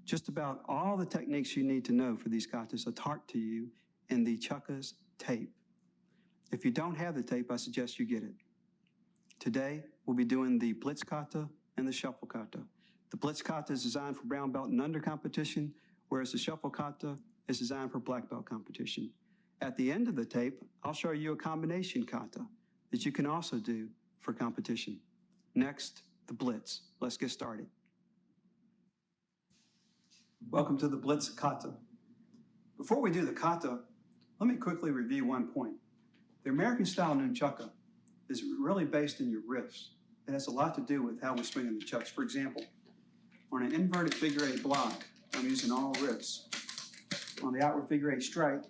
Just about all the techniques you need to know for these katas are taught to you in the Chakus tape. If you don't have the tape, I suggest you get it. Today, we'll be doing the Blitz kata and the shuffle kata. The Blitz kata is designed for brown belt and under competition, whereas the shuffle kata is designed for black belt competition. At the end of the tape, I'll show you a combination kata that you can also do for competition. Next, the Blitz. Let's get started. Welcome to the Blitz kata. Before we do the kata, let me quickly review one point. The American style Nunchaku is really based in your wrists. It has a lot to do with how we swing in the chucks. For example, on an inverted figure eight block, I'm using all wrists. On the outward figure eight strike,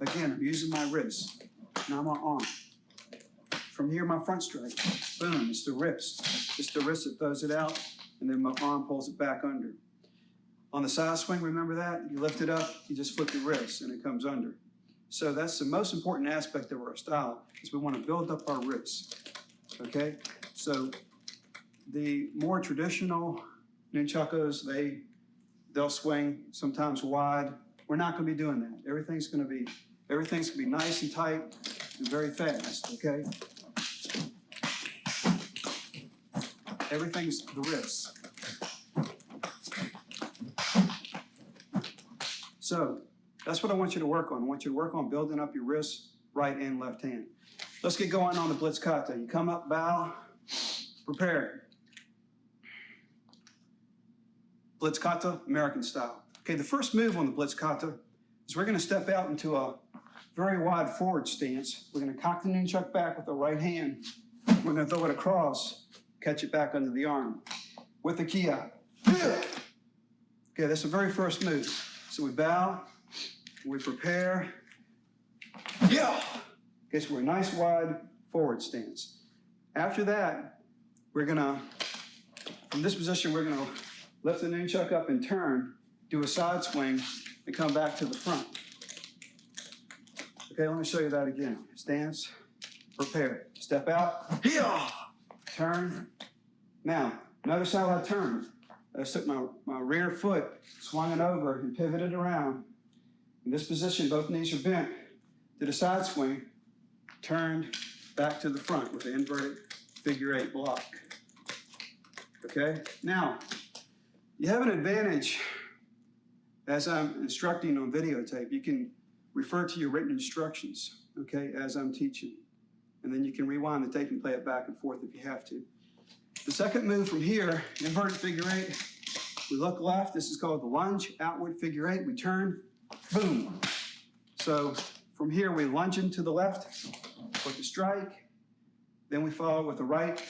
again, I'm using my wrists. Now my arm. From here, my front strike, boom, it's the wrist. It's the wrist that throws it out, and then my arm pulls it back under. On the side swing, remember that? You lift it up, you just flip your wrist, and it comes under. So that's the most important aspect of our style, is we want to build up our wrists, okay? So the more traditional nunchakus, they'll swing sometimes wide. We're not going to be doing that. Everything's going to be nice and tight and very fast, okay? Everything's the wrists. So that's what I want you to work on. I want you to work on building up your wrists, right and left hand. Let's get going on the Blitz kata. You come up, bow, prepare. Blitz kata, American style. Okay, the first move on the Blitz kata is we're going to step out into a very wide forward stance. We're going to cock the nunchuck back with the right hand. We're going to throw it across, catch it back under the arm with the kia. Okay, that's the very first move. So we bow, we prepare. Yeah. Okay, so we're a nice wide forward stance. After that, we're gonna, from this position, we're gonna lift the nunchuck up and turn, do a side swing, and come back to the front. Okay, let me show you that again. Stance, prepare, step out, yeah, turn. Now, notice how I turn. I took my rear foot, swung it over, and pivoted around. In this position, both knees are bent. Did a side swing, turned back to the front with the inverted figure eight block. Okay? Now, you have an advantage as I'm instructing on videotape. You can refer to your written instructions, okay, as I'm teaching. And then you can rewind the tape and play it back and forth if you have to. The second move from here, inverted figure eight, we look left. This is called the lunge, outward figure eight. We turn, boom. So from here, we lunge into the left with the strike. Then we follow with the right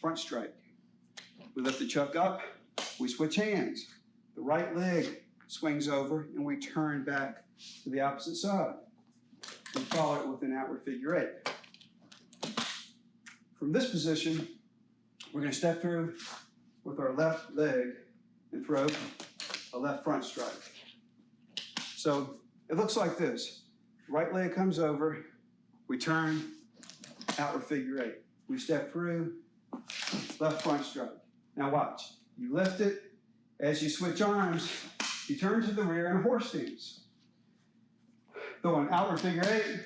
front strike. We lift the chuck up. We switch hands. The right leg swings over, and we turn back to the opposite side. We follow it with an outward figure eight. From this position, we're going to step through with our left leg and throw a left front strike. So it looks like this. Right leg comes over, we turn, outward figure eight. We step through, left front strike. Now watch. You lift it. As you switch arms, you turn to the rear in a horse stance. Throw an outward figure eight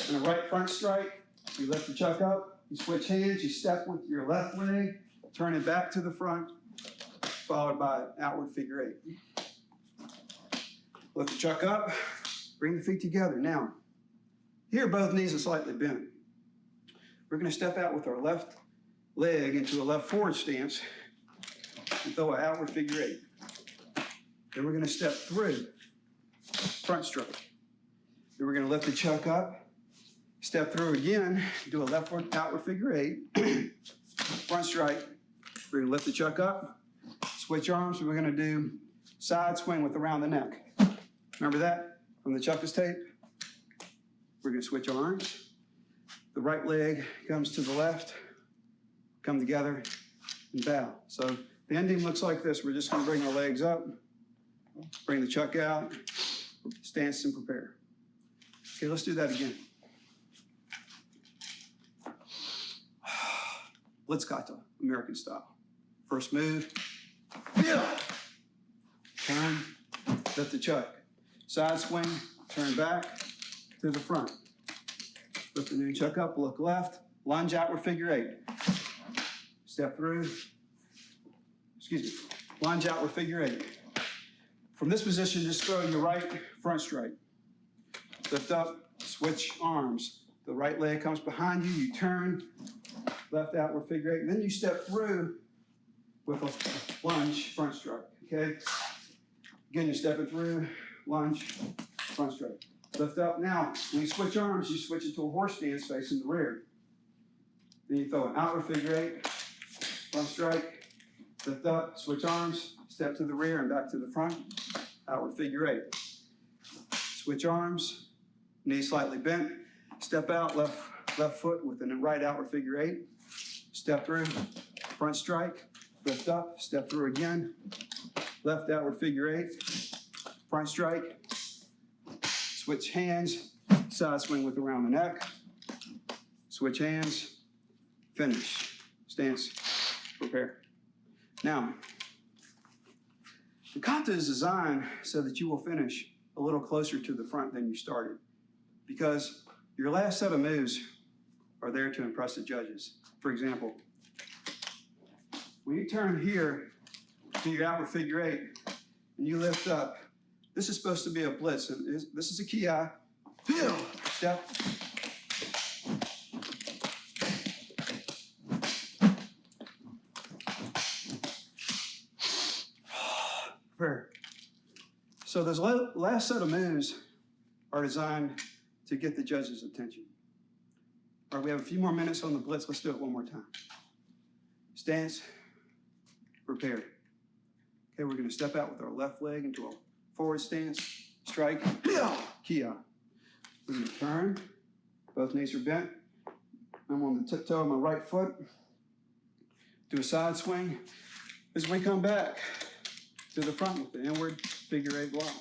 and a right front strike. You lift the chuck up. You switch hands, you step with your left leg, turn it back to the front, followed by outward figure eight. Lift the chuck up, bring the feet together. Now, here both knees are slightly bent. We're going to step out with our left leg into a left forward stance and throw an outward figure eight. Then we're going to step through, front stroke. Then we're going to lift the chuck up, step through again, do a leftward outward figure eight, front strike. We're going to lift the chuck up, switch arms, and we're going to do side swing with around the neck. Remember that from the Chakus tape? We're going to switch arms. The right leg comes to the left, come together, and bow. So the ending looks like this. We're just going to bring our legs up, bring the chuck out, stance and prepare. Okay, let's do that again. Blitz kata, American style. First move. Yeah. turn, lift the chuck. Side swing, turn back to the front. Lift the nunchuck up, look left, lunge outward figure 8. Step through, lunge outward figure 8. From this position, just throw your right front strike. Lift up, switch arms. The right leg comes behind you, you turn, left outward figure 8, and then you step through with a lunge front strike, okay? Again, you're stepping through, lunge, front strike. Lift up. Now, when you switch arms, you switch it to a horse stance facing the rear. Then you throw an outward figure 8, front strike, lift up, switch arms, step to the rear and back to the front, outward figure 8. Switch arms, knee slightly bent, step out, left foot with a right outward figure 8, step through, front strike, lift up, step through again, left outward figure 8, front strike, switch hands, side swing with around the neck, switch hands, finish, stance, prepare. Now, the kata is designed so that you will finish a little closer to the front than you started, because your last set of moves are there to impress the judges. For example, when you turn here to your outward figure 8 and you lift up, this is supposed to be a blitz. This is a kata. Step. So those last set of moves are designed to get the judge's attention. All right, we have a few more minutes on the blitz. Let's do it one more time. Stance, prepare. Okay, we're going to step out with our left leg into a forward stance, strike, kata. We're going to turn, both knees are bent. I'm on the tiptoe of my right foot. Do a side swing. As we come back to the front with the inward figure 8 block.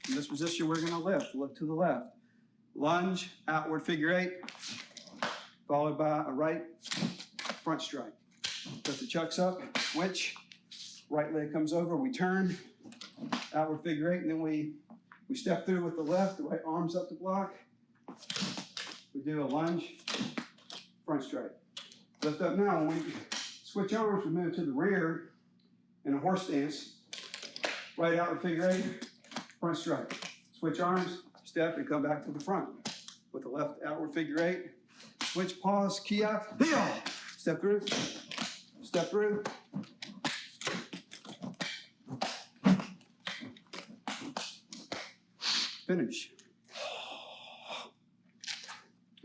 In this position, we're going to lift. Look to the left. Lunge, outward figure 8, followed by a right front strike. Lift the chucks up, switch. Right leg comes over, we turn, outward figure 8, and then we step through with the left, the right arm's up to block. We do a lunge, front strike. Lift up now. When we switch arms, we move to the rear in a horse stance. Right outward figure 8, front strike. Switch arms, step, and come back to the front with the left outward figure 8. Switch, pause, kata, step through, step through. Finish.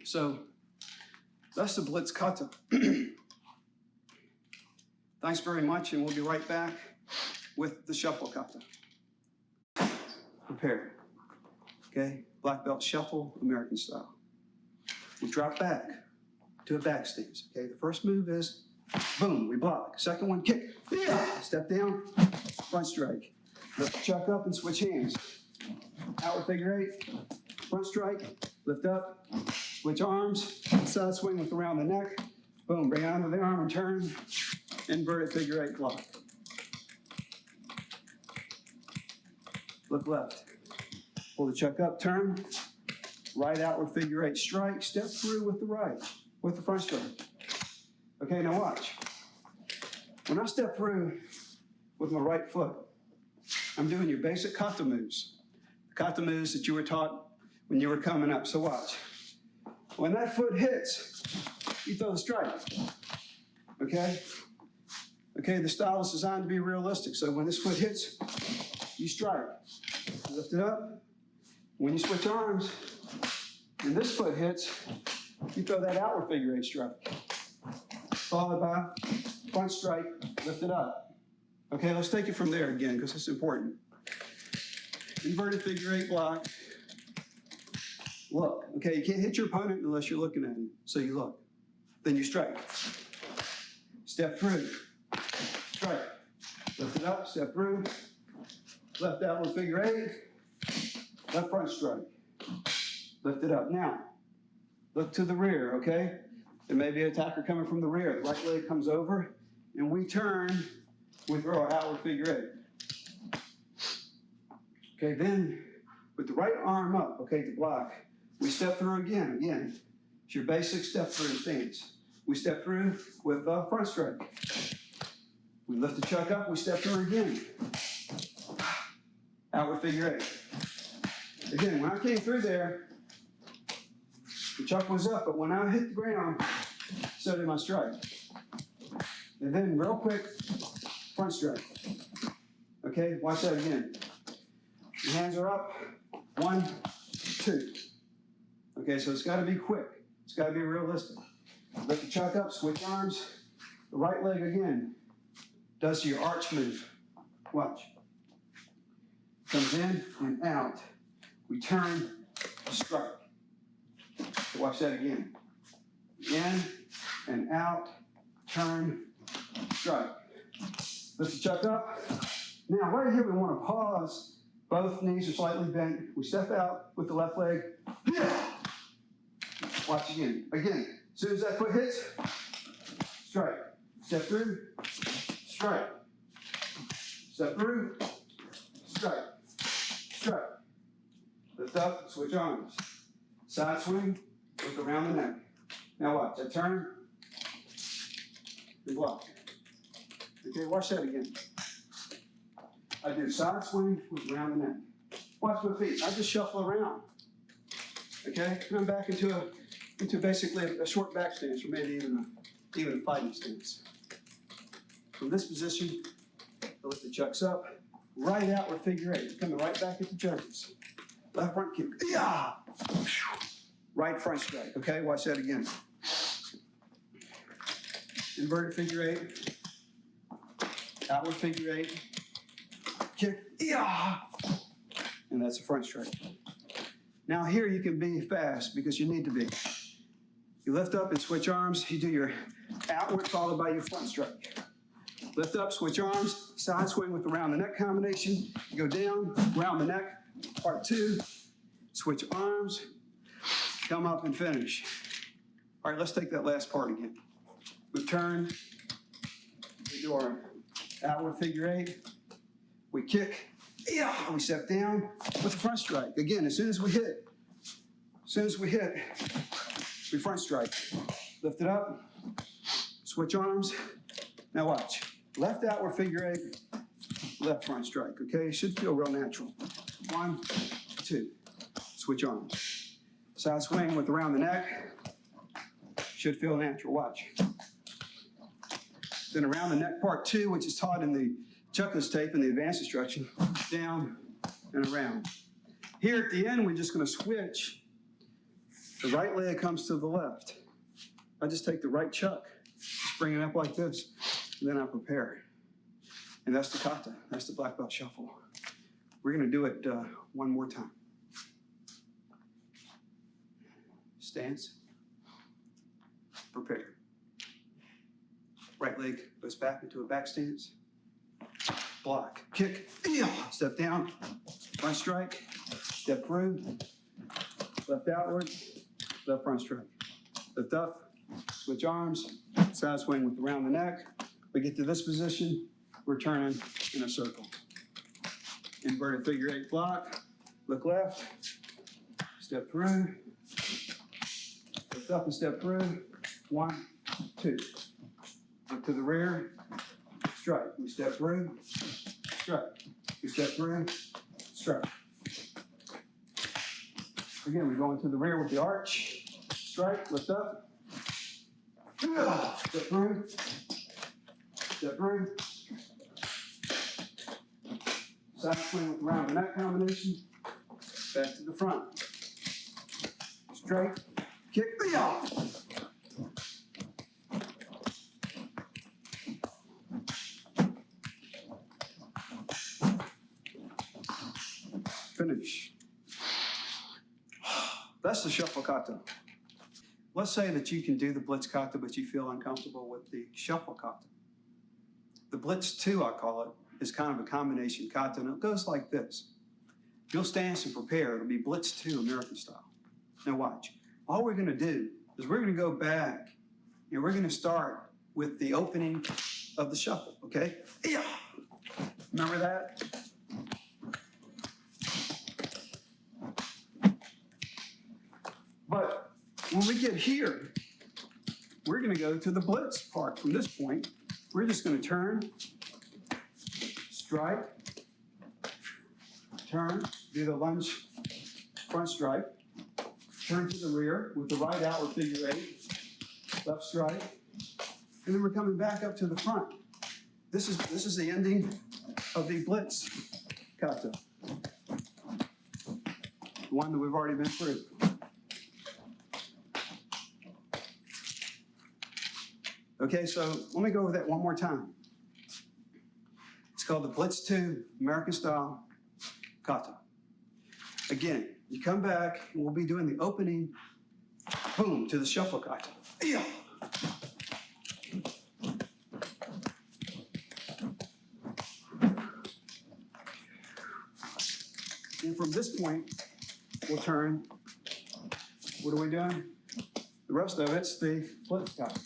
So that's the Blitz kata. Thanks very much, and we'll be right back with the shuffle kata. Prepare. Okay, black belt shuffle, American style. We drop back to a back stance. Okay, the first move is boom, we block. Second one, kick. Step down, front strike. Lift the chuck up and switch hands. Outward figure 8, front strike, lift up, switch arms, side swing with around the neck, boom, bring it under the arm and turn, inverted figure 8 block. Look left, pull the chuck up, turn, right outward figure 8 strike, step through with the right, with the front strike. Okay, now watch. When I step through with my right foot, I'm doing your basic kata moves. Kata moves that you were taught when you were coming up. So watch. When that foot hits, you throw the strike. Okay? Okay, the style is designed to be realistic. So when this foot hits, you strike. Lift it up. When you switch arms, and this foot hits, you throw that outward figure 8 strike. Followed by front strike, lift it up. Okay, let's take it from there again because it's important. Inverted figure 8 block. Look. Okay, you can't hit your opponent unless you're looking at him. So you look. Then you strike. Step through. Strike. Lift it up, step through. Left outward figure 8. Left front strike. Lift it up. Now, look to the rear, okay? There may be an attacker coming from the rear. The right leg comes over, and we turn we throw our outward figure eight. Okay, then with the right arm up, okay, to block, we step through again. Again, it's your basic step through stance. We step through with front strike. We lift the chuck up, we step through again. Outward figure eight. Again, when I came through there, the chuck was up, but when I hit the ground, so did my strike. And then real quick, front strike. Okay, watch that again. Your hands are up, 1, 2. Okay, so it's got to be quick. It's got to be realistic. Lift the chuck up, switch arms. The right leg again does your arch move. Watch. Comes in and out. We turn, strike. So watch that again. In and out, turn, strike. Lift the chuck up. Now, right here, we want to pause. Both knees are slightly bent. We step out with the left leg. Watch again. Again, as soon as that foot hits, strike. Step through, strike. Step through, strike. Strike. Lift up, switch arms. Side swing, look around the neck. Now watch, I turn and block. Okay, watch that again. I do side swing, look around the neck. Watch my feet, I just shuffle around. Okay, and I'm back into basically a short back stance, or maybe even a fighting stance. From this position, I lift the chucks up, right outward figure eight, coming right back into Chakus. Left front kick, yeah! Right front strike, okay? Watch that again. Inverted figure eight, outward figure eight, kick, yeah! And that's a front strike. Now here you can be fast because you need to be. You lift up and switch arms, you do your outward followed by your front strike. Lift up, switch arms, side swing with the round the neck combination. You go down, round the neck, part 2, switch arms, come up and finish. All right, let's take that last part again. We turn, we do our outward figure eight, we kick, yeah, we step down with the front strike. Again, as soon as we hit, we front strike. Lift it up, switch arms. Now watch, left outward figure eight, left front strike, okay? It should feel real natural. 1, 2, switch arms. Side swing with around the neck, should feel natural, watch. Then around the neck part 2, which is taught in the Chakus tape in the advanced instruction, down and around. Here at the end, we're just gonna switch. The right leg comes to the left. I just take the right chuck, just bring it up like this, and then I prepare. And that's the kata, that's the black belt shuffle. We're gonna do it one more time. Stance, prepare. Right leg goes back into a back stance. Block, kick, step down, front strike, step through, left outward, left front strike. Lift up, switch arms, side swing with around the neck. We get to this position, we're turning in a circle. Inverted figure eight block, look left, step through, lift up and step through, 1, 2. Up to the rear, strike. We step through, strike. We step through, strike. Again, we go into the rear with the arch, strike, lift up, step through, side swing with around the neck combination, back to the front, straight, kick, finish. That's the shuffle kata. Let's say that you can do the Blitz kata, but you feel uncomfortable with the shuffle kata. The Blitz 2, I call it, is kind of a combination kata, and it goes like this. You'll stance and prepare. It'll be Blitz 2, American style. Now watch. All we're going to do is we're going to go back, and we're going to start with the opening of the shuffle, okay? Yeah. Remember that? But when we get here, we're going to go to the blitz part. From this point, we're just going to turn, strike, turn, do the lunge front strike, turn to the rear with the right out or figure eight, left strike, and then we're coming back up to the front. This is the ending of the blitz kata, the one that we've already been through. Okay, so let me go over that one more time. It's called the Blitz 2 American Style Kata. Again, you come back and we'll be doing the opening, boom, to the shuffle kata. Yeah. And from this point, we'll turn, what are we doing? The rest of it's the blitz kata.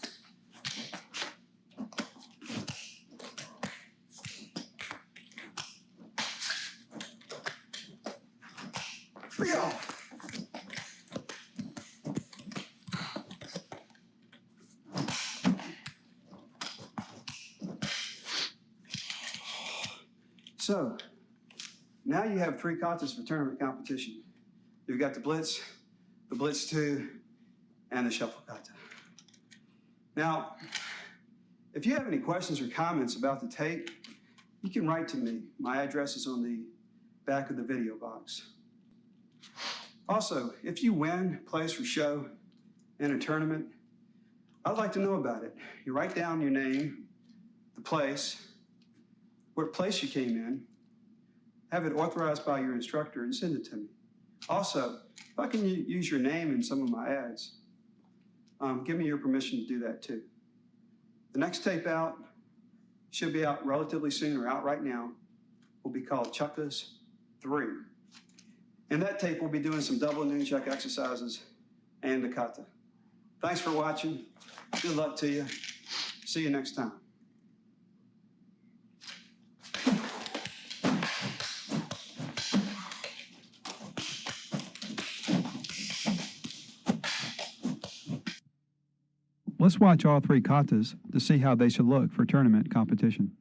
Yeah. So, now you have 3 katas for tournament competition. You've got the Blitz 2, and the Shuffle Kata. Now, if you have any questions or comments about the tape, you can write to me. My address is on the back of the video box. Also, if you win, place, or show in a tournament, I'd like to know about it. You write down your name, the place, what place you came in, have it authorized by your instructor, and send it to me. Also, if I can use your name in some of my ads, give me your permission to do that too. The next tape out should be out relatively soon, or out right now, will be called Chakus 3. In that tape, we'll be doing some double Nunchaku exercises and the kata. Thanks for watching. Good luck to you. See you next time. Let's watch all 3 katas to see how they should look for tournament competition.